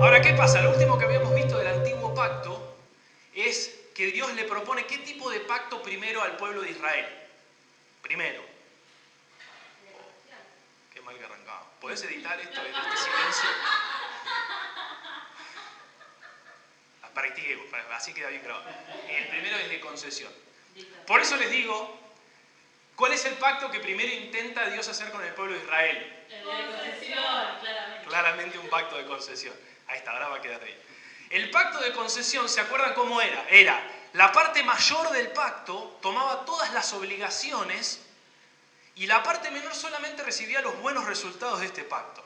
Ahora, ¿qué pasa? Lo último que habíamos visto del antiguo pacto es que Dios le propone qué tipo de pacto primero al pueblo de Israel. Primero. Qué mal que arrancaba. ¿Podés editar esto en este silencio? Practiqué, así queda bien grabado. El primero es de concesión. Por eso les digo, ¿cuál es el pacto que primero intenta Dios hacer con el pueblo de Israel? El de concesión, claramente. Claramente un pacto de concesión. Ahí está, ahora va a quedar ahí. El pacto de concesión, ¿se acuerdan cómo era? Era la parte mayor del pacto tomaba todas las obligaciones y la parte menor solamente recibía los buenos resultados de este pacto,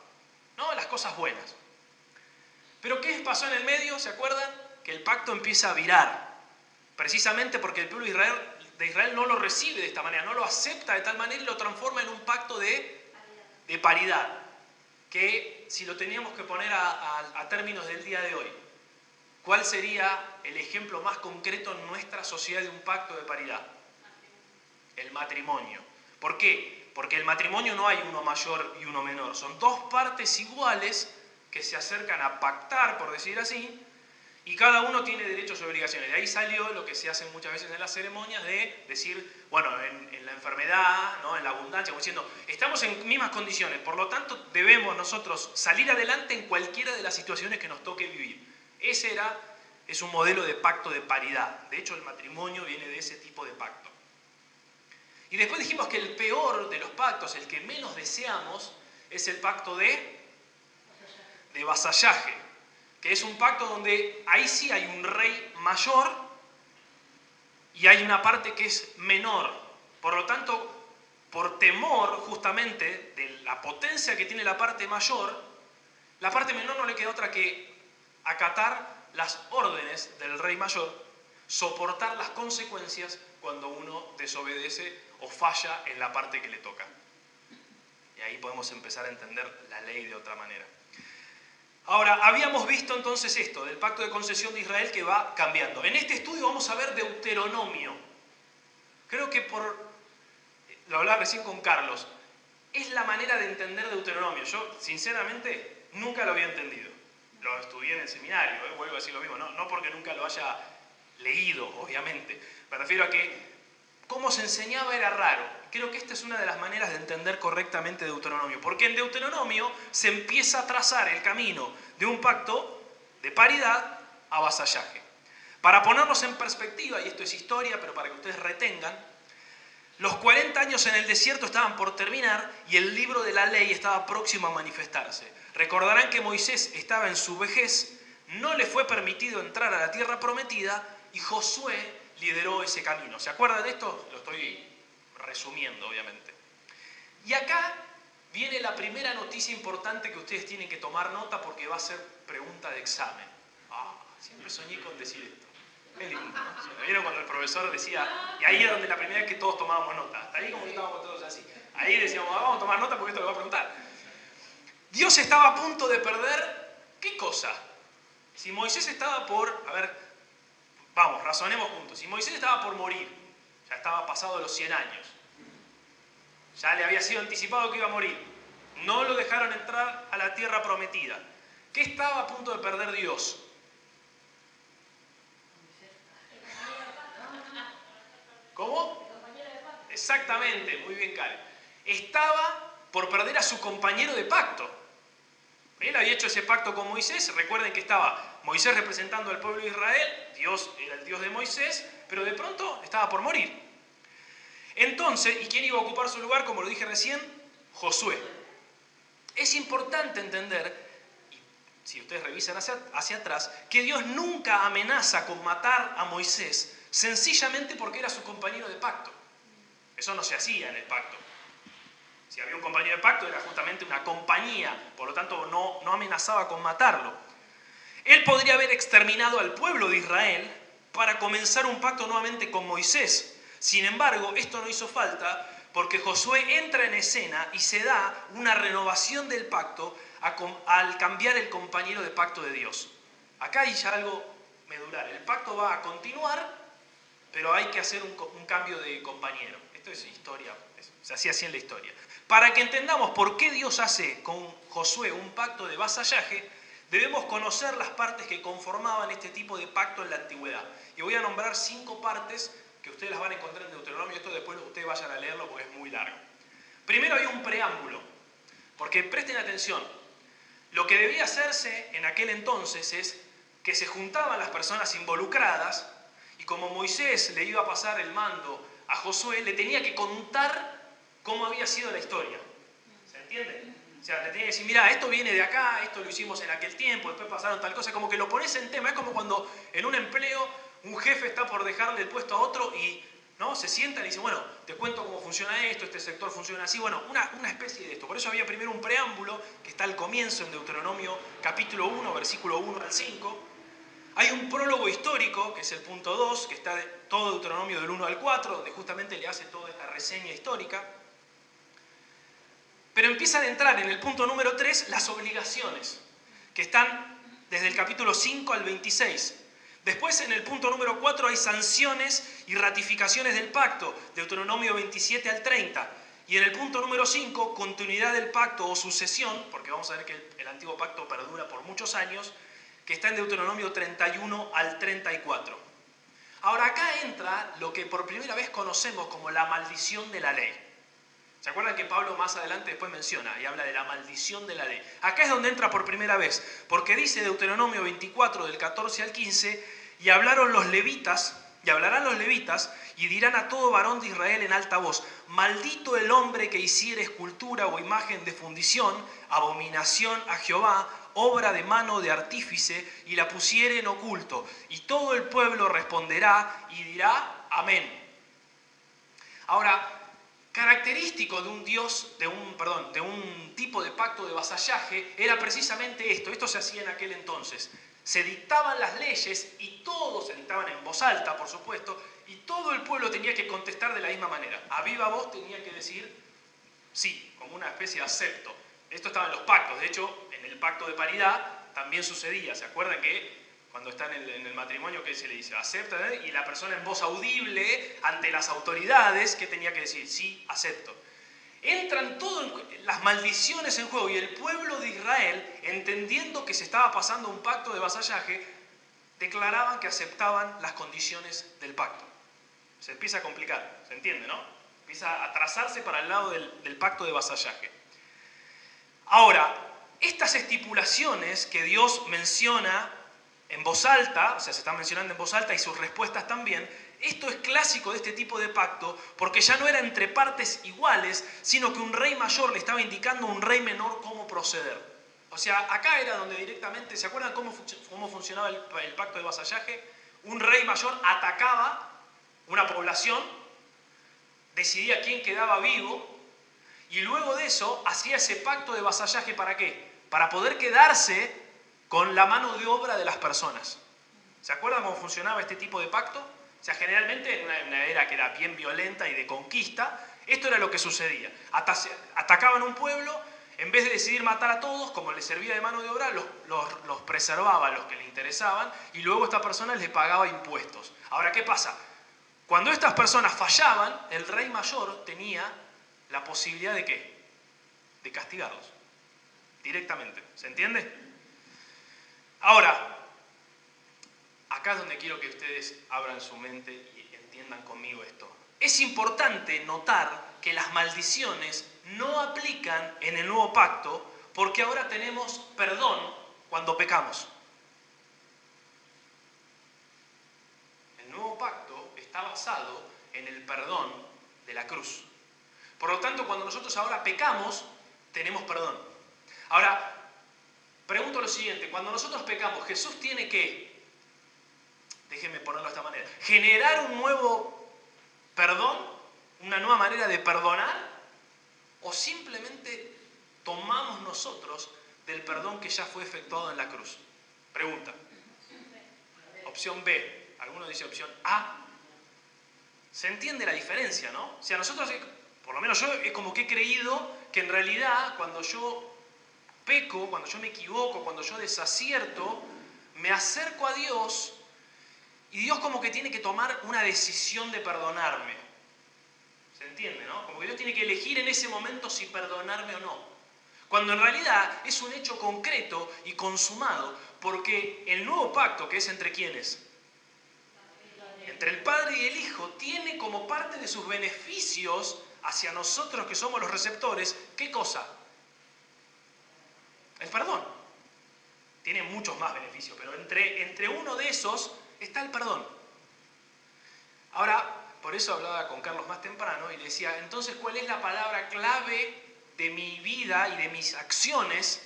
¿no? Las cosas buenas. Pero ¿qué pasó en el medio? ¿Se acuerdan? Que el pacto empieza a virar, precisamente porque el pueblo de Israel no lo recibe de esta manera, no lo acepta de tal manera y lo transforma en un pacto de paridad, que si lo teníamos que poner a términos del día de hoy, ¿cuál sería el ejemplo más concreto en nuestra sociedad de un pacto de paridad? El matrimonio. ¿Por qué? Porque el matrimonio no hay uno mayor y uno menor, son dos partes iguales que se acercan a pactar, por decir así, y cada uno tiene derechos y obligaciones. De ahí salió lo que se hace muchas veces en las ceremonias de decir, bueno, en la enfermedad, ¿no? En la abundancia, como diciendo, estamos en mismas condiciones, por lo tanto debemos nosotros salir adelante en cualquiera de las situaciones que nos toque vivir. Es un modelo de pacto de paridad. De hecho, el matrimonio viene de ese tipo de pacto. Y después dijimos que el peor de los pactos, el que menos deseamos, es el pacto de vasallaje, que es un pacto donde ahí sí hay un rey mayor y hay una parte que es menor. Por lo tanto, por temor justamente de la potencia que tiene la parte mayor, la parte menor no le queda otra que acatar las órdenes del rey mayor, soportar las consecuencias cuando uno desobedece o falla en la parte que le toca. Y ahí podemos empezar a entender la ley de otra manera. Ahora, habíamos visto entonces esto, del pacto de concesión de Israel que va cambiando. En este estudio vamos a ver Deuteronomio. Creo que lo hablaba recién con Carlos, es la manera de entender Deuteronomio. Yo, sinceramente, nunca lo había entendido. Lo estudié en el seminario, vuelvo a decir lo mismo, no porque nunca lo haya leído, obviamente. Me refiero a que cómo se enseñaba era raro. Creo que esta es una de las maneras de entender correctamente Deuteronomio, porque en Deuteronomio se empieza a trazar el camino de un pacto de paridad a vasallaje. Para ponernos en perspectiva, y esto es historia, pero para que ustedes retengan, los 40 años en el desierto estaban por terminar y el libro de la ley estaba próximo a manifestarse. Recordarán que Moisés estaba en su vejez, no le fue permitido entrar a la tierra prometida y Josué lideró ese camino. ¿Se acuerdan de esto? Lo estoy resumiendo, obviamente. Y acá viene la primera noticia importante que ustedes tienen que tomar nota porque va a ser pregunta de examen. Siempre soñé con decir esto. Qué lindo, ¿no? ¿Vieron cuando el profesor decía? Y ahí es donde la primera vez que todos tomábamos nota. Hasta ahí como que estábamos todos así. Ahí decíamos, vamos a tomar nota porque esto lo va a preguntar. Dios estaba a punto de perder, ¿qué cosa? Si Moisés estaba por, vamos, razonemos juntos. Si Moisés estaba por morir, ya estaba pasado los 100 años, ya le había sido anticipado que iba a morir, no lo dejaron entrar a la tierra prometida. ¿Qué estaba a punto de perder Dios? ¿Cómo? Exactamente, muy bien, Karen. Estaba por perder a su compañero de pacto. Él había hecho ese pacto con Moisés. Recuerden que estaba Moisés representando al pueblo de Israel, Dios era el Dios de Moisés, pero de pronto estaba por morir. Entonces, ¿y quién iba a ocupar su lugar? Como lo dije recién, Josué. Es importante entender, si ustedes revisan hacia atrás, que Dios nunca amenaza con matar a Moisés sencillamente porque era su compañero de pacto. Eso no se hacía en el pacto. Si había un compañero de pacto era justamente una compañía, por lo tanto no amenazaba con matarlo. Él podría haber exterminado al pueblo de Israel para comenzar un pacto nuevamente con Moisés. Sin embargo, esto no hizo falta porque Josué entra en escena y se da una renovación del pacto al cambiar el compañero de pacto de Dios. Acá hay ya algo medular. El pacto va a continuar, pero hay que hacer un cambio de compañero. Esto es historia, se hacía así en la historia. Para que entendamos por qué Dios hace con Josué un pacto de vasallaje, debemos conocer las partes que conformaban este tipo de pacto en la antigüedad. Y voy a nombrar 5 partes que ustedes las van a encontrar en Deuteronomio. Esto después ustedes vayan a leerlo porque es muy largo. Primero hay un preámbulo, porque presten atención. Lo que debía hacerse en aquel entonces es que se juntaban las personas involucradas y como Moisés le iba a pasar el mando a Josué, le tenía que contar cómo había sido la historia. ¿Se entiende? O sea, le tenía que decir, mira, esto viene de acá, esto lo hicimos en aquel tiempo, después pasaron tal cosa, como que lo pones en tema. Es como cuando en un empleo un jefe está por dejarle el puesto a otro y ¿no? Se sientan y dicen, bueno, te cuento cómo funciona esto, este sector funciona así. Bueno, una especie de esto. Por eso había primero un preámbulo que está al comienzo en Deuteronomio capítulo 1, versículo 1 al 5. Hay un prólogo histórico, que es el punto 2, que está todo Deuteronomio del 1 al 4, donde justamente le hace toda esta reseña histórica. Pero empiezan a entrar en el punto número 3 las obligaciones, que están desde el capítulo 5 al 26. Después, en el punto número 4, hay sanciones y ratificaciones del pacto, Deuteronomio 27 al 30. Y en el punto número 5, continuidad del pacto o sucesión, porque vamos a ver que el antiguo pacto perdura por muchos años, que está en Deuteronomio 31 al 34. Ahora, acá entra lo que por primera vez conocemos como la maldición de la ley. ¿Se acuerdan que Pablo más adelante después menciona y habla de la maldición de la ley? Acá es donde entra por primera vez, porque dice Deuteronomio 24 del 14 al 15, y hablarán los levitas, y dirán a todo varón de Israel en alta voz, maldito el hombre que hiciere escultura o imagen de fundición, abominación a Jehová, obra de mano de artífice, y la pusiere en oculto. Y todo el pueblo responderá y dirá, amén. Ahora, característico de de un tipo de pacto de vasallaje era precisamente esto. Esto se hacía en aquel entonces. Se dictaban las leyes y todos se dictaban en voz alta, por supuesto, y todo el pueblo tenía que contestar de la misma manera. A viva voz tenía que decir sí, como una especie de acepto. Esto estaba en los pactos. De hecho, en el pacto de paridad también sucedía. ¿Se acuerdan que cuando están en el matrimonio, ¿qué se le dice? Acepta, y la persona en voz audible ante las autoridades, ¿qué tenía que decir? Sí, acepto. Entran todas las maldiciones en juego y el pueblo de Israel, entendiendo que se estaba pasando un pacto de vasallaje, declaraban que aceptaban las condiciones del pacto. Se empieza a complicar, ¿se entiende, no? Empieza a trazarse para el lado del pacto de vasallaje. Ahora, estas estipulaciones que Dios menciona en voz alta, o sea, se están mencionando en voz alta y sus respuestas también, esto es clásico de este tipo de pacto porque ya no era entre partes iguales, sino que un rey mayor le estaba indicando a un rey menor cómo proceder. O sea, acá era donde directamente, ¿se acuerdan cómo funcionaba el pacto de vasallaje? Un rey mayor atacaba una población, decidía quién quedaba vivo y luego de eso hacía ese pacto de vasallaje ¿para qué? Para poder quedarse con la mano de obra de las personas. ¿Se acuerdan cómo funcionaba este tipo de pacto? O sea, generalmente en una era que era bien violenta y de conquista, esto era lo que sucedía. Atacaban un pueblo, en vez de decidir matar a todos, como les servía de mano de obra, los preservaba a los que le interesaban y luego esta persona les pagaba impuestos. Ahora, ¿qué pasa? Cuando estas personas fallaban, el rey mayor tenía la posibilidad de ¿qué? De castigarlos directamente. ¿Se entiende? Ahora, acá es donde quiero que ustedes abran su mente y entiendan conmigo esto. Es importante notar que las maldiciones no aplican en el nuevo pacto porque ahora tenemos perdón cuando pecamos. El nuevo pacto está basado en el perdón de la cruz. Por lo tanto, cuando nosotros ahora pecamos, tenemos perdón. Ahora, pregunto lo siguiente, cuando nosotros pecamos, ¿Jesús tiene que, déjenme ponerlo de esta manera, generar un nuevo perdón, una nueva manera de perdonar? ¿O simplemente tomamos nosotros del perdón que ya fue efectuado en la cruz? Pregunta. Opción B. Algunos dicen opción A. ¿Se entiende la diferencia, no? O sea, nosotros, por lo menos yo, es como que he creído que en realidad cuando yo peco, cuando yo me equivoco, cuando yo desacierto, me acerco a Dios y Dios como que tiene que tomar una decisión de perdonarme. ¿Se entiende, no? Como que Dios tiene que elegir en ese momento si perdonarme o no. Cuando en realidad es un hecho concreto y consumado, porque el nuevo pacto, que es entre quiénes, entre el Padre y el Hijo, tiene como parte de sus beneficios hacia nosotros que somos los receptores, ¿qué cosa? El perdón. Tiene muchos más beneficios, pero entre uno de esos está el perdón. Ahora, por eso hablaba con Carlos más temprano y le decía, entonces, ¿cuál es la palabra clave de mi vida y de mis acciones?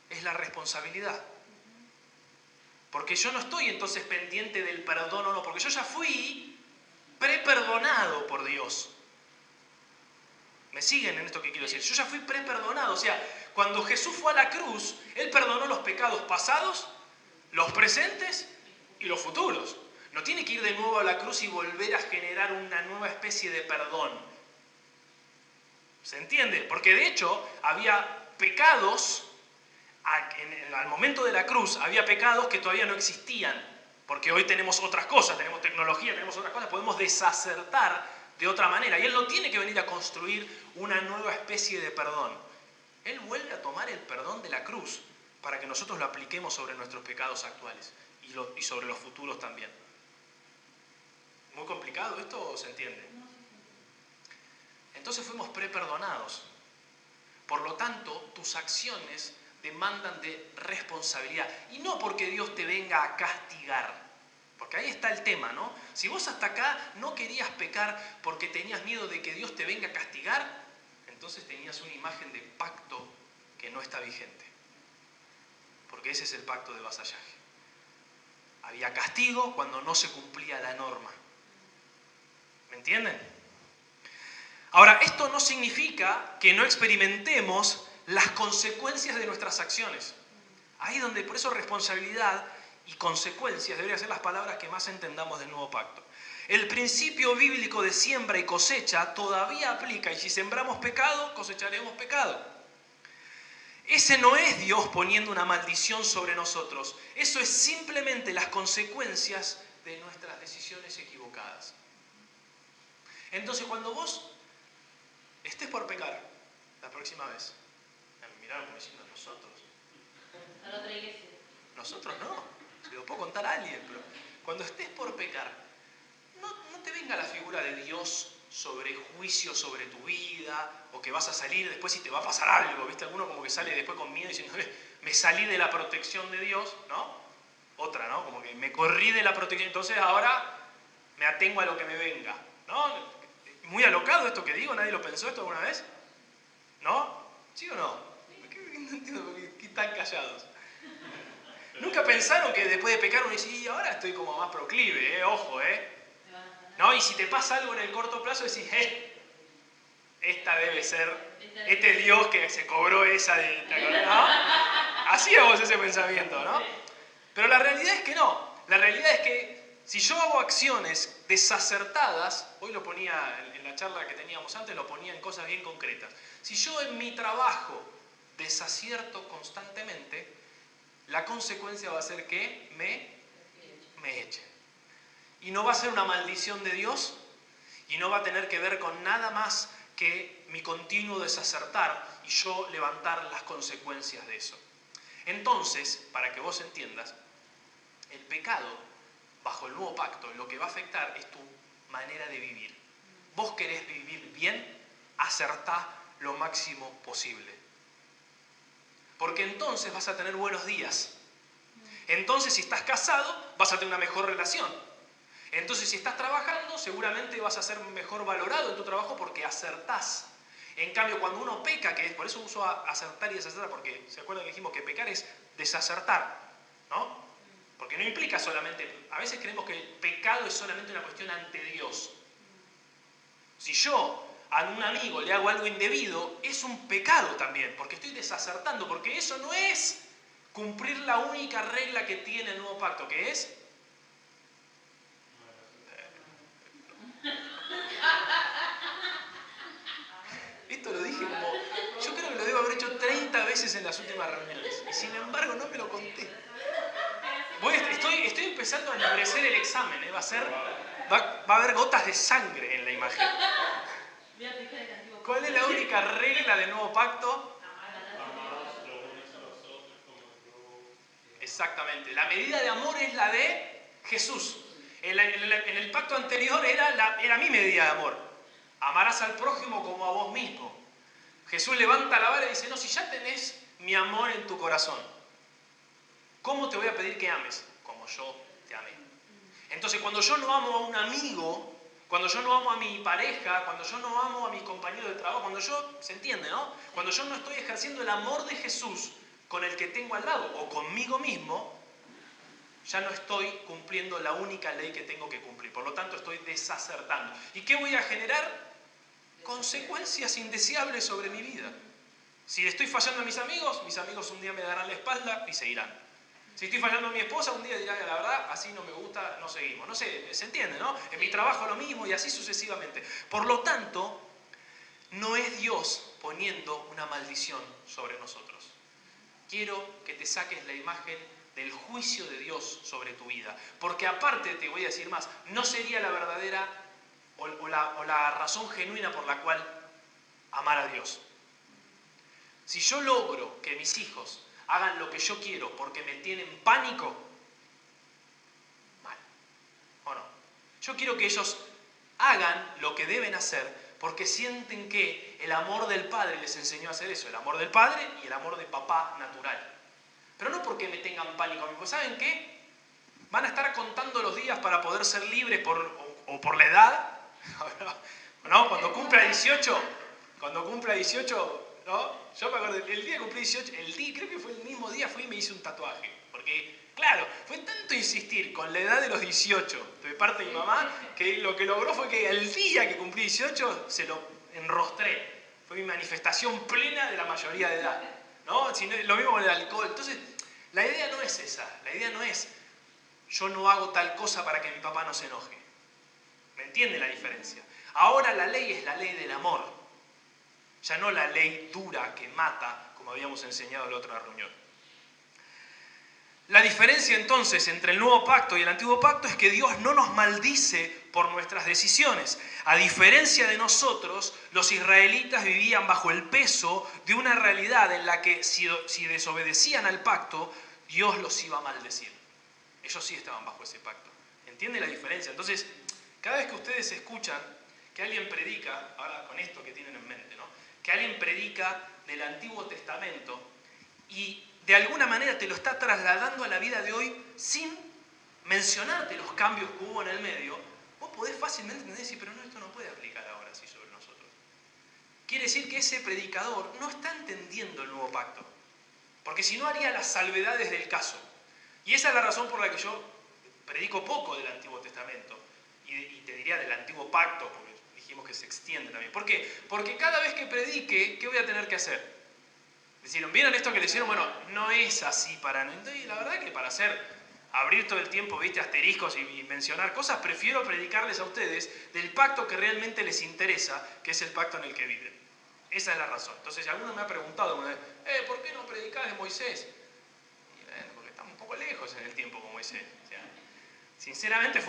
Es la responsabilidad. Porque yo no estoy entonces pendiente del perdón o no, porque yo ya fui preperdonado por Dios. ¿Me siguen en esto que quiero decir? Yo ya fui preperdonado. O sea, cuando Jesús fue a la cruz, Él perdonó los pecados pasados, los presentes y los futuros. No tiene que ir de nuevo a la cruz y volver a generar una nueva especie de perdón. ¿Se entiende? Porque de hecho había pecados, al momento de la cruz, había pecados que todavía no existían. Porque hoy tenemos otras cosas, tenemos tecnología, tenemos otras cosas, podemos desacertar de otra manera. Y Él no tiene que venir a construir una nueva especie de perdón. Él vuelve a tomar el perdón de la cruz para que nosotros lo apliquemos sobre nuestros pecados actuales y sobre los futuros también. ¿Muy complicado esto o se entiende? Entonces fuimos preperdonados. Por lo tanto, tus acciones demandan de responsabilidad. Y no porque Dios te venga a castigar. Porque ahí está el tema, ¿no? Si vos hasta acá no querías pecar porque tenías miedo de que Dios te venga a castigar, entonces tenías una imagen de pacto que no está vigente. Porque ese es el pacto de vasallaje. Había castigo cuando no se cumplía la norma. ¿Me entienden? Ahora, esto no significa que no experimentemos las consecuencias de nuestras acciones. Ahí donde, por eso responsabilidad y consecuencias deberían ser las palabras que más entendamos del nuevo pacto. El principio bíblico de siembra y cosecha todavía aplica, y si sembramos pecado, cosecharemos pecado. Ese no es Dios poniendo una maldición sobre nosotros. Eso es simplemente las consecuencias de nuestras decisiones equivocadas. Entonces, cuando vos estés por pecar la próxima vez, me miraron como diciendo, nosotros. A la otra iglesia. Nosotros no. Se lo puedo contar a alguien, pero cuando estés por pecar, no te venga la figura de Dios sobre juicio sobre tu vida, o que vas a salir después y te va a pasar algo, ¿viste? Alguno como que sale después con miedo diciendo, me salí de la protección de Dios, ¿no? Otra, ¿no? Como que me corrí de la protección, entonces ahora me atengo a lo que me venga, ¿no? Muy alocado esto que digo, ¿nadie lo pensó esto alguna vez? ¿No? ¿Sí o no? No entiendo por qué están callados. ¿Nunca pensaron que después de pecar uno dice, y ahora estoy como más proclive, ojo, ¿no? Y si te pasa algo en el corto plazo decís, esta debe ser, este es Dios que se cobró esa de... ¿no? Hacíamos ese pensamiento, ¿no? Pero la realidad es que no. La realidad es que si yo hago acciones desacertadas, hoy lo ponía en la charla que teníamos antes, lo ponía en cosas bien concretas. Si yo en mi trabajo desacierto constantemente, la consecuencia va a ser que me echen. Y no va a ser una maldición de Dios y no va a tener que ver con nada más que mi continuo desacertar y yo levantar las consecuencias de eso. Entonces, para que vos entiendas, el pecado bajo el nuevo pacto lo que va a afectar es tu manera de vivir. Vos querés vivir bien, acertá lo máximo posible. Porque entonces vas a tener buenos días. Entonces, si estás casado, vas a tener una mejor relación. Entonces, si estás trabajando, seguramente vas a ser mejor valorado en tu trabajo porque acertás. En cambio, cuando uno peca, que es por eso uso acertar y desacertar, porque ¿se acuerdan que dijimos que pecar es desacertar? ¿No? Porque no implica solamente, a veces creemos que el pecado es solamente una cuestión ante Dios. Si yo a un amigo le hago algo indebido, es un pecado también, porque estoy desacertando, porque eso no es cumplir la única regla que tiene el nuevo pacto, que es... Esto lo dije como... Yo creo que lo debo haber hecho 30 veces en las últimas reuniones, y sin embargo no me lo conté. Estoy empezando a ennegrecer el examen, va a haber gotas de sangre en la imagen. ¿Cuál es la única regla del nuevo pacto? Exactamente. La medida de amor es la de Jesús. En el pacto anterior era mi medida de amor. Amarás al prójimo como a vos mismo. Jesús levanta la vara y dice, no, si ya tenés mi amor en tu corazón, ¿cómo te voy a pedir que ames? Como yo te amé. Entonces, cuando yo no amo a un amigo, cuando yo no amo a mi pareja, cuando yo no amo a mi compañero de trabajo, cuando yo, se entiende, ¿no? Cuando yo no estoy ejerciendo el amor de Jesús con el que tengo al lado o conmigo mismo, ya no estoy cumpliendo la única ley que tengo que cumplir. Por lo tanto, estoy desacertando. ¿Y qué voy a generar? Consecuencias indeseables sobre mi vida. Si le estoy fallando a mis amigos un día me darán la espalda y se irán. Si estoy fallando a mi esposa, un día dirá, la verdad, así no me gusta, no seguimos. No sé, se entiende, ¿no? En mi trabajo lo mismo y así sucesivamente. Por lo tanto, no es Dios poniendo una maldición sobre nosotros. Quiero que te saques la imagen del juicio de Dios sobre tu vida. Porque aparte, te voy a decir más, no sería la verdadera o la razón genuina por la cual amar a Dios. Si yo logro que mis hijos hagan lo que yo quiero porque me tienen pánico, mal, ¿o no? Yo quiero que ellos hagan lo que deben hacer porque sienten que el amor del Padre les enseñó a hacer eso, el amor del Padre y el amor de papá natural. Pero no porque me tengan pánico, porque ¿saben qué? Van a estar contando los días para poder ser libres por la edad, ¿no? Cuando cumpla 18, ¿no? Yo me acuerdo, el día que cumplí 18, creo que fue el mismo día, fui y me hice un tatuaje. Porque, claro, fue tanto insistir con la edad de los 18 de parte de mi mamá, que lo que logró fue que el día que cumplí 18 se lo enrostré. Fue mi manifestación plena de la mayoría de edad, ¿no? Lo mismo con el alcohol. Entonces, la idea no es esa. La idea no es, yo no hago tal cosa para que mi papá no se enoje. ¿Me entiende la diferencia? Ahora la ley es la ley del amor. Ya no la ley dura que mata, como habíamos enseñado en la otra reunión. La diferencia entonces entre el nuevo pacto y el antiguo pacto es que Dios no nos maldice por nuestras decisiones. A diferencia de nosotros, los israelitas vivían bajo el peso de una realidad en la que si desobedecían al pacto, Dios los iba a maldecir. Ellos sí estaban bajo ese pacto. ¿Entiende la diferencia? Entonces, cada vez que ustedes escuchan que alguien predica, ahora con esto que tienen en mente, ¿no? Que alguien predica del Antiguo Testamento y de alguna manera te lo está trasladando a la vida de hoy sin mencionarte los cambios que hubo en el medio, vos podés fácilmente entender y decir, pero no, esto no puede aplicar ahora así sobre nosotros. Quiere decir que ese predicador no está entendiendo el nuevo pacto, porque si no haría las salvedades del caso. Y esa es la razón por la que yo predico poco del Antiguo Testamento y te diría del Antiguo Pacto, porque dijimos que se extiende también. ¿Por qué? Porque cada vez que predique, ¿qué voy a tener que hacer? Decían, ¿vieron esto que le hicieron? Bueno, no es así para no. Entonces, la verdad que para abrir todo el tiempo, viste, asteriscos y mencionar cosas, prefiero predicarles a ustedes del pacto que realmente les interesa, que es el pacto en el que viven. Esa es la razón. Entonces, alguno me ha preguntado una vez, ¿por qué no predicás de Moisés? Y, porque estamos un poco lejos en el tiempo con Moisés. O sea, sinceramente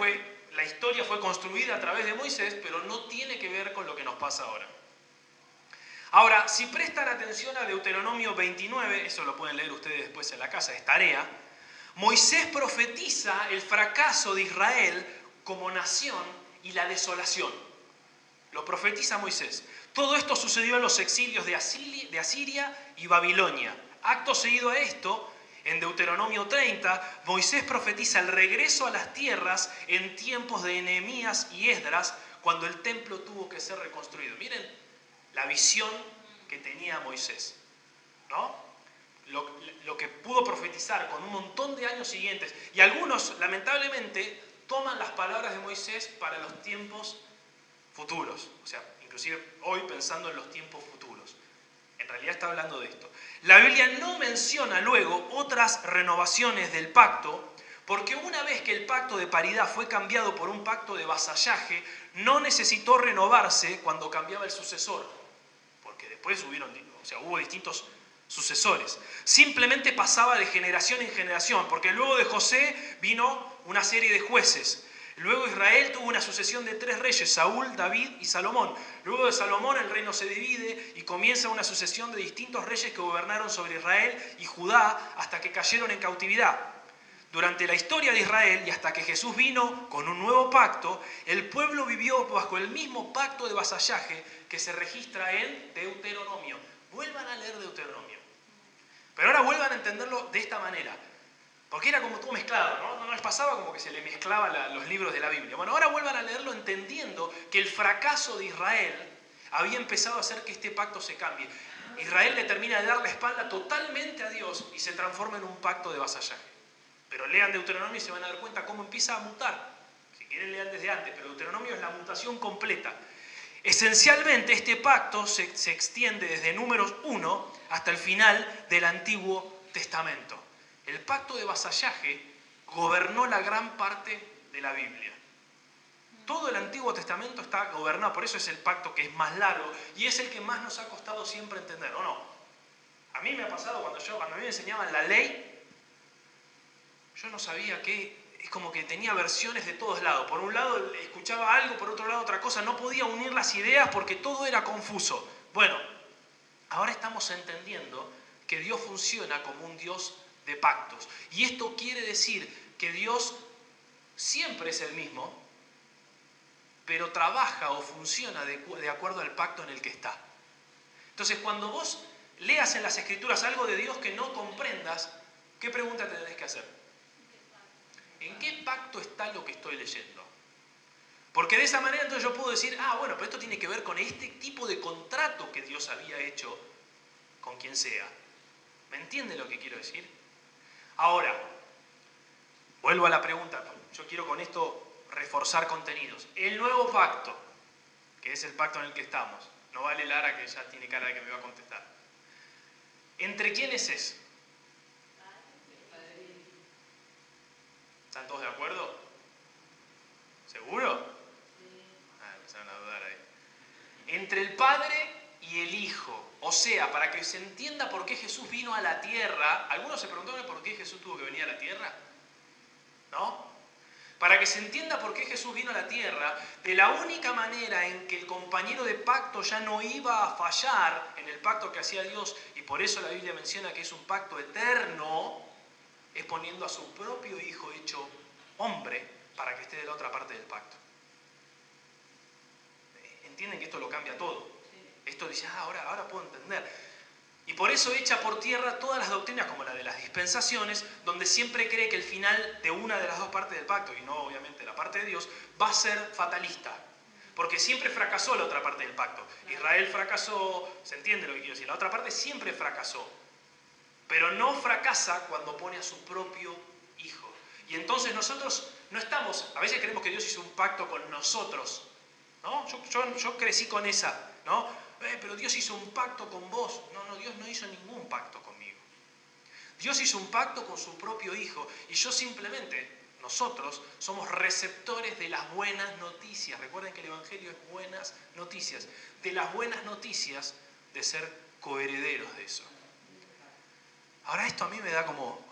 la historia fue construida a través de Moisés, pero no tiene que ver con lo que nos pasa ahora. Ahora, si prestan atención a Deuteronomio 29, eso lo pueden leer ustedes después en la casa, es tarea, Moisés profetiza el fracaso de Israel como nación y la desolación. Lo profetiza Moisés. Todo esto sucedió en los exilios de Asiria y Babilonia. Acto seguido a esto, en Deuteronomio 30, Moisés profetiza el regreso a las tierras en tiempos de Nehemías y Esdras, cuando el templo tuvo que ser reconstruido. Miren la visión que tenía Moisés, ¿no? Lo que pudo profetizar con un montón de años siguientes. Y algunos, lamentablemente, toman las palabras de Moisés para los tiempos futuros. O sea, inclusive hoy pensando en los tiempos futuros. En realidad está hablando de esto. La Biblia no menciona luego otras renovaciones del pacto, porque una vez que el pacto de paridad fue cambiado por un pacto de vasallaje, no necesitó renovarse cuando cambiaba el sucesor, porque después hubo distintos sucesores. Simplemente pasaba de generación en generación, porque luego de José vino una serie de jueces. Luego Israel tuvo una sucesión de 3 reyes, Saúl, David y Salomón. Luego de Salomón el reino se divide y comienza una sucesión de distintos reyes que gobernaron sobre Israel y Judá hasta que cayeron en cautividad. Durante la historia de Israel y hasta que Jesús vino con un nuevo pacto, el pueblo vivió bajo el mismo pacto de vasallaje que se registra en Deuteronomio. Vuelvan a leer Deuteronomio. Pero ahora vuelvan a entenderlo de esta manera. Porque era como todo mezclado, ¿no? No les pasaba como que se le mezclaban los libros de la Biblia. Bueno, ahora vuelvan a leerlo entendiendo que el fracaso de Israel había empezado a hacer que este pacto se cambie. Israel le termina de dar la espalda totalmente a Dios y se transforma en un pacto de vasallaje. Pero lean Deuteronomio y se van a dar cuenta cómo empieza a mutar. Si quieren lean desde antes, pero Deuteronomio es la mutación completa. Esencialmente este pacto se extiende desde Números 1 hasta el final del Antiguo Testamento. El pacto de vasallaje gobernó la gran parte de la Biblia. Todo el Antiguo Testamento está gobernado, por eso es el pacto que es más largo y es el que más nos ha costado siempre entender, ¿o no? A mí me ha pasado cuando a mí me enseñaban la ley, yo no sabía qué, es como que tenía versiones de todos lados. Por un lado escuchaba algo, por otro lado otra cosa, no podía unir las ideas porque todo era confuso. Bueno, ahora estamos entendiendo que Dios funciona como un Dios de pactos. Y esto quiere decir que Dios siempre es el mismo, pero trabaja o funciona de acuerdo al pacto en el que está. Entonces, cuando vos leas en las Escrituras algo de Dios que no comprendas, ¿qué pregunta te tenés que hacer? ¿En qué pacto está lo que estoy leyendo? Porque de esa manera entonces yo puedo decir, bueno, pero esto tiene que ver con este tipo de contrato que Dios había hecho con quien sea. ¿Me entienden lo que quiero decir? Ahora, vuelvo a la pregunta. Yo quiero con esto reforzar contenidos. El nuevo pacto, que es el pacto en el que estamos. No vale Lara, que ya tiene cara de que me va a contestar. ¿Entre quiénes es? ¿Están todos de acuerdo? ¿Seguro? Empezaron a dudar ahí. Entre el Padre y el Hijo. O sea, para que se entienda por qué Jesús vino a la tierra. ¿Algunos se preguntaron por qué Jesús tuvo que venir a la tierra? ¿No? Para que se entienda por qué Jesús vino a la tierra, de la única manera en que el compañero de pacto ya no iba a fallar en el pacto que hacía Dios, y por eso la Biblia menciona que es un pacto eterno, es poniendo a su propio Hijo hecho hombre para que esté de la otra parte del pacto. ¿Entienden que esto lo cambia todo? Esto dice, ahora puedo entender. Y por eso echa por tierra todas las doctrinas como la de las dispensaciones, donde siempre cree que el final de una de las dos partes del pacto, y no obviamente la parte de Dios, va a ser fatalista. Porque siempre fracasó la otra parte del pacto. Israel fracasó, ¿se entiende lo que quiero decir? La otra parte siempre fracasó. Pero no fracasa cuando pone a su propio Hijo. Y entonces nosotros no estamos, a veces creemos que Dios hizo un pacto con nosotros, ¿no? Yo crecí con esa, ¿no? Pero Dios hizo un pacto con vos. No, Dios no hizo ningún pacto conmigo. Dios hizo un pacto con su propio Hijo y yo simplemente, nosotros, somos receptores de las buenas noticias. Recuerden que el Evangelio es buenas noticias. De las buenas noticias de ser coherederos de eso. Ahora esto a mí me da como...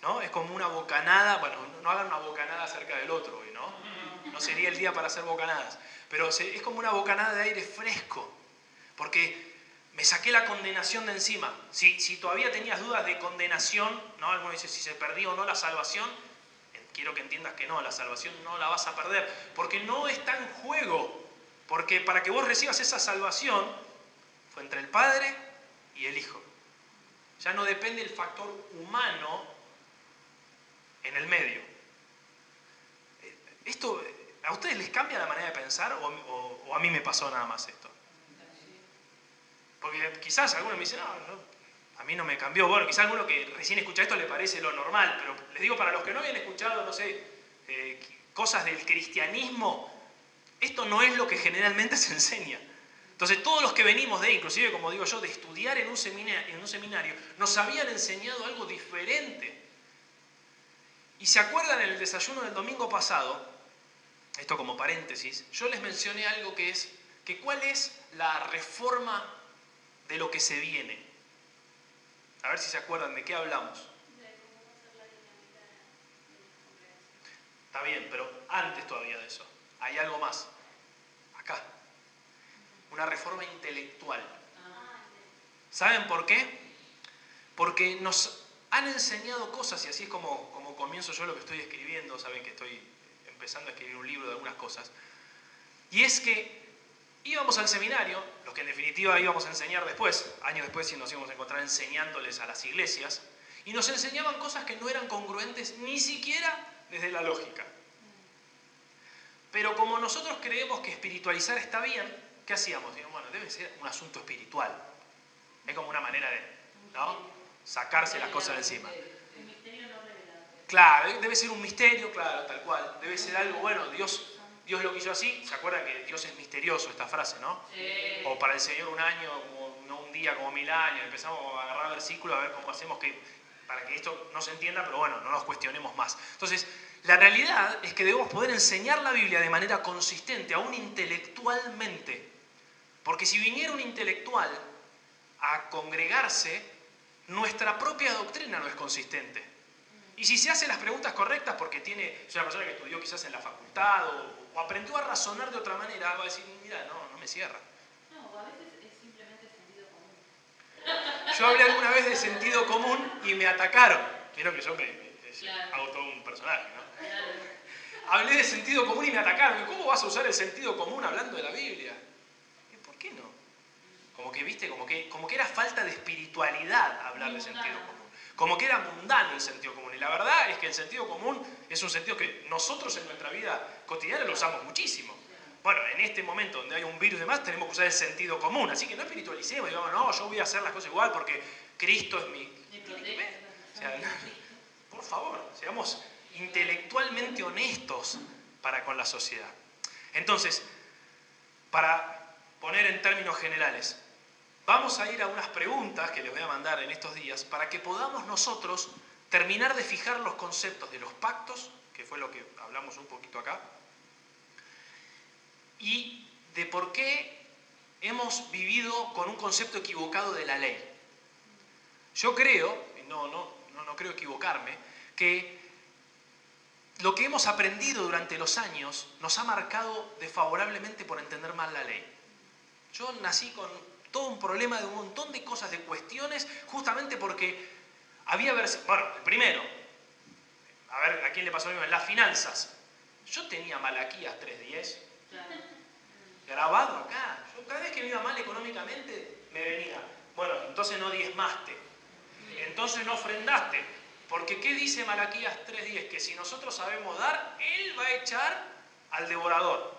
¿no? Es como una bocanada. Bueno, no hagan una bocanada cerca del otro hoy, ¿no? No sería el día para hacer bocanadas. Pero es como una bocanada de aire fresco. Porque me saqué la condenación de encima. Si todavía tenías dudas de condenación, ¿no? Algunos dicen si se perdió o no la salvación. Quiero que entiendas que no, la salvación no la vas a perder. Porque no está en juego. Porque para que vos recibas esa salvación, fue entre el Padre y el Hijo. Ya no depende el factor humano en el medio. ¿Esto a ustedes les cambia la manera de pensar o a mí me pasó nada más esto? Porque quizás algunos me dicen, a mí no me cambió. Bueno, quizás alguno que recién escucha esto le parece lo normal, pero les digo, para los que no habían escuchado, no sé, cosas del cristianismo, esto no es lo que generalmente se enseña. Entonces todos los que venimos inclusive como digo yo, de estudiar en un seminario, nos habían enseñado algo diferente. Y se acuerdan en el desayuno del domingo pasado, esto como paréntesis, yo les mencioné algo que es, que cuál es la reforma de lo que se viene. A ver si se acuerdan de qué hablamos. Está bien, pero antes todavía de eso, hay algo más. Acá. Una reforma intelectual. ¿Saben por qué? Porque nos han enseñado cosas, y así es como comienzo yo lo que estoy escribiendo. Saben que estoy empezando a escribir un libro de algunas cosas. Y es que íbamos al seminario, los que en definitiva íbamos a enseñar después, años después sí nos íbamos a encontrar enseñándoles a las iglesias, y nos enseñaban cosas que no eran congruentes ni siquiera desde la lógica. Pero como nosotros creemos que espiritualizar está bien, ¿qué hacíamos? Digo, bueno, debe ser un asunto espiritual. Es como una manera de, ¿no?, sacarse las cosas de encima. El misterio no revelado. Claro, debe ser un misterio, claro, tal cual. Debe ser algo, bueno, Dios lo quiso así. ¿Se acuerdan que Dios es misterioso, esta frase, no? Sí. O para el Señor un año, no un día, como 1000 años. Empezamos a agarrar versículos a ver cómo hacemos para que esto no se entienda, pero bueno, no nos cuestionemos más. Entonces, la realidad es que debemos poder enseñar la Biblia de manera consistente, aún intelectualmente. Porque si viniera un intelectual a congregarse, nuestra propia doctrina no es consistente. Y si se hace las preguntas correctas porque es una persona que estudió quizás en la facultad o aprendió a razonar de otra manera, va a decir, mira, no me cierra. No, o a veces es simplemente sentido común. Yo hablé alguna vez de sentido común y me atacaron. Vieron que yo Claro. hago todo un personaje, ¿no? Claro. Hablé de sentido común y me atacaron. ¿Cómo vas a usar el sentido común hablando de la Biblia? ¿Y por qué no? Como que, viste, como que era falta de espiritualidad hablar de sentido común. Como que era mundano el sentido común. Y la verdad es que el sentido común es un sentido que nosotros en nuestra vida cotidiana lo usamos muchísimo. Bueno, en este momento donde hay un virus y demás, tenemos que usar el sentido común. Así que no espiritualicemos, digamos, no, yo voy a hacer las cosas igual porque Cristo es mi... ¿Tiene que ver? O sea, por favor, seamos intelectualmente honestos con la sociedad. Entonces, para poner en términos generales, vamos a ir a unas preguntas que les voy a mandar en estos días para que podamos nosotros terminar de fijar los conceptos de los pactos, que fue lo que hablamos un poquito acá, y de por qué hemos vivido con un concepto equivocado de la ley. Yo creo, y no creo equivocarme, que lo que hemos aprendido durante los años nos ha marcado desfavorablemente por entender mal la ley. Yo nací con todo un problema de un montón de cosas, de cuestiones, justamente porque había versiones. Bueno, el primero, a ver a quién le pasó lo mismo, en las finanzas. Yo tenía Malaquías 3:10 grabado acá. Yo cada vez que me iba mal económicamente me venía, bueno, entonces no diezmaste, entonces no ofrendaste, porque ¿qué dice Malaquías 3:10? Que si nosotros sabemos dar, Él va a echar al devorador.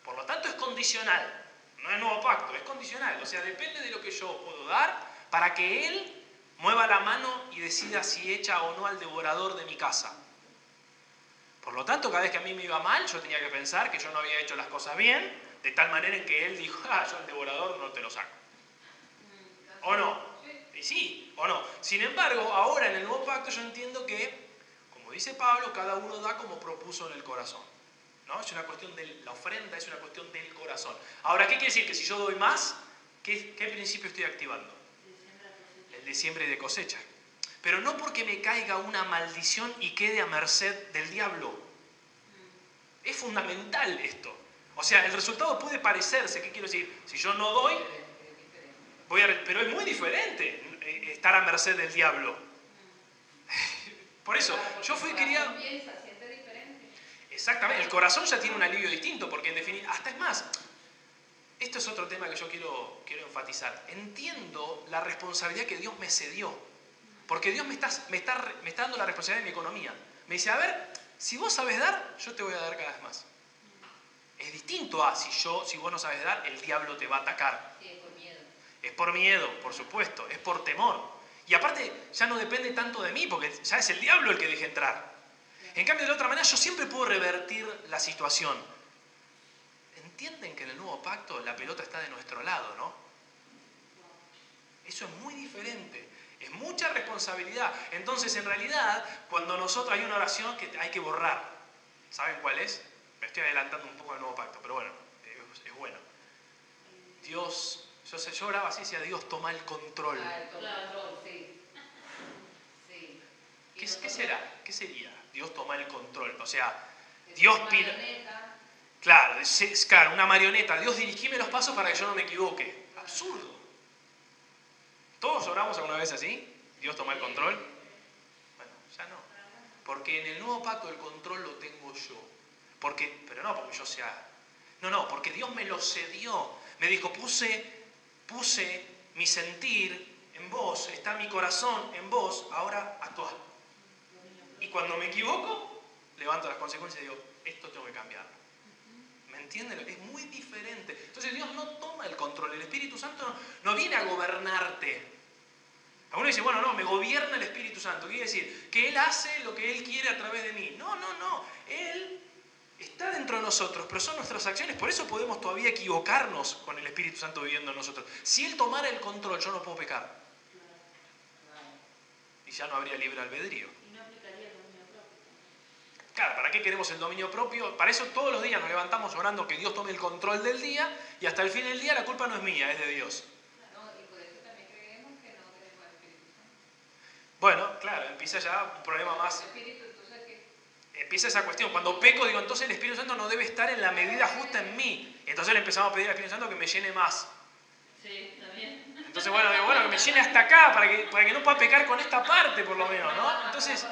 Por lo tanto es condicional. No es nuevo pacto, es condicional. O sea, depende de lo que yo puedo dar para que Él mueva la mano y decida si echa o no al devorador de mi casa. Por lo tanto, cada vez que a mí me iba mal, yo tenía que pensar que yo no había hecho las cosas bien, de tal manera en que Él dijo, yo al devorador no te lo saco. ¿O no? Y sí, o no. Sin embargo, ahora en el nuevo pacto yo entiendo que, como dice Pablo, cada uno da como propuso en el corazón. ¿No? Es una cuestión de la ofrenda, es una cuestión del corazón. Ahora, ¿qué quiere decir? Que si yo doy más, ¿qué principio estoy activando? El de siembra y de cosecha. Pero no porque me caiga una maldición y quede a merced del diablo. Es fundamental esto. O sea, el resultado puede parecerse, ¿qué quiero decir? Si yo no doy, pero es muy diferente estar a merced del diablo. Por eso, yo fui criado... Exactamente, el corazón ya tiene un alivio distinto, porque en definitiva, hasta es más, esto es otro tema que yo quiero enfatizar. Entiendo la responsabilidad que Dios me cedió, porque Dios me está dando la responsabilidad de mi economía. Me dice, a ver, si vos sabes dar, yo te voy a dar cada vez más. Es distinto a si vos no sabes dar, el diablo te va a atacar. Sí, es por miedo. Es por miedo, por supuesto, es por temor. Y aparte, ya no depende tanto de mí, porque ya es el diablo el que deja entrar. En cambio, de la otra manera, yo siempre puedo revertir la situación. Entienden que en el nuevo pacto la pelota está de nuestro lado, ¿no? Eso es muy diferente. Es mucha responsabilidad. Entonces, en realidad, cuando nosotros hay una oración que hay que borrar. ¿Saben cuál es? Me estoy adelantando un poco al nuevo pacto, pero bueno, es bueno. Dios, yo oraba así, decía, Dios toma el control. El control, sí. ¿Qué será? ¿Qué sería? Dios toma el control. O sea, Dios marioneta. Claro, claro, una marioneta. Dios, dirigime los pasos para que yo no me equivoque. Absurdo. ¿Todos oramos alguna vez así? ¿Dios toma el control? Bueno, ya no. Porque en el nuevo pacto el control lo tengo yo. Pero no porque yo sea... No, porque Dios me lo cedió. Me dijo, puse mi sentir en vos, está mi corazón en vos, ahora actúa. Y cuando me equivoco, levanto las consecuencias y digo, esto tengo que cambiarlo. ¿Me entienden? Es muy diferente. Entonces Dios no toma el control. El Espíritu Santo no viene a gobernarte. Algunos dicen, bueno, no, me gobierna el Espíritu Santo. Quiere decir que Él hace lo que Él quiere a través de mí. No. Él está dentro de nosotros, pero son nuestras acciones. Por eso podemos todavía equivocarnos con el Espíritu Santo viviendo en nosotros. Si Él tomara el control, yo no puedo pecar. Y ya no habría libre albedrío. Y no aplicaría el dominio propio. Claro, ¿para qué queremos el dominio propio? Para eso todos los días nos levantamos orando que Dios tome el control del día y hasta el fin del día la culpa no es mía, es de Dios. No, y por eso también creemos que no tenemos el Espíritu Santo. Bueno, claro, empieza ya un problema más. El Espíritu, entonces, ¿qué? Empieza esa cuestión. Cuando peco, digo, entonces el Espíritu Santo no debe estar en la medida justa en mí. Entonces le empezamos a pedir al Espíritu Santo que me llene más. Sí, también. Entonces, bueno, que me llene hasta acá para que no pueda pecar con esta parte, por lo menos, ¿no? Entonces,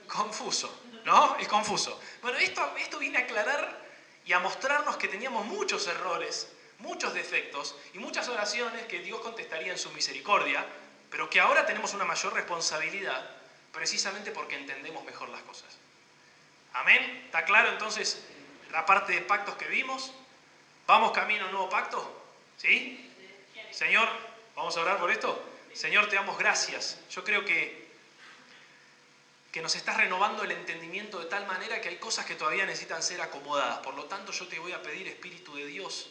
confuso, ¿no? Es confuso. Bueno, esto viene a aclarar y a mostrarnos que teníamos muchos errores, muchos defectos y muchas oraciones que Dios contestaría en su misericordia, pero que ahora tenemos una mayor responsabilidad precisamente porque entendemos mejor las cosas. ¿Amén? ¿Está claro entonces la parte de pactos que vimos? ¿Vamos camino a un nuevo pacto? ¿Sí? Señor, ¿vamos a orar por esto? Señor, te damos gracias. Yo creo que nos estás renovando el entendimiento de tal manera que hay cosas que todavía necesitan ser acomodadas. Por lo tanto, yo te voy a pedir, Espíritu de Dios,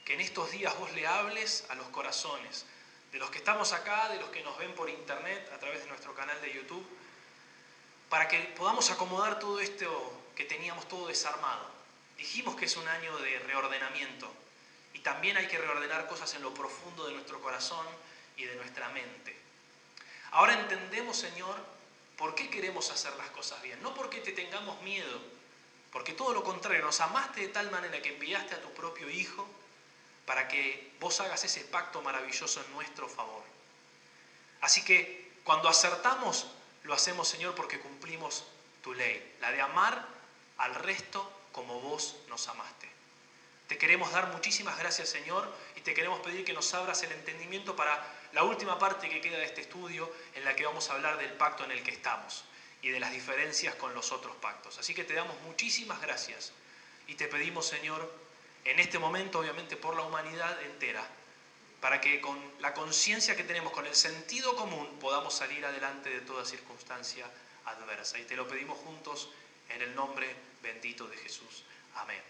que en estos días vos le hables a los corazones, de los que estamos acá, de los que nos ven por internet, a través de nuestro canal de YouTube, para que podamos acomodar todo esto que teníamos todo desarmado. Dijimos que es un año de reordenamiento y también hay que reordenar cosas en lo profundo de nuestro corazón y de nuestra mente. Ahora entendemos, Señor, por qué queremos hacer las cosas bien. No porque te tengamos miedo, porque todo lo contrario, nos amaste de tal manera que enviaste a tu propio Hijo para que vos hagas ese pacto maravilloso en nuestro favor. Así que cuando acertamos, lo hacemos, Señor, porque cumplimos tu ley, la de amar al resto como vos nos amaste. Te queremos dar muchísimas gracias, Señor, y te queremos pedir que nos abras el entendimiento para la última parte que queda de este estudio, en la que vamos a hablar del pacto en el que estamos y de las diferencias con los otros pactos. Así que te damos muchísimas gracias y te pedimos, Señor, en este momento, obviamente por la humanidad entera, para que con la conciencia que tenemos, con el sentido común, podamos salir adelante de toda circunstancia adversa. Y te lo pedimos juntos en el nombre bendito de Jesús. Amén.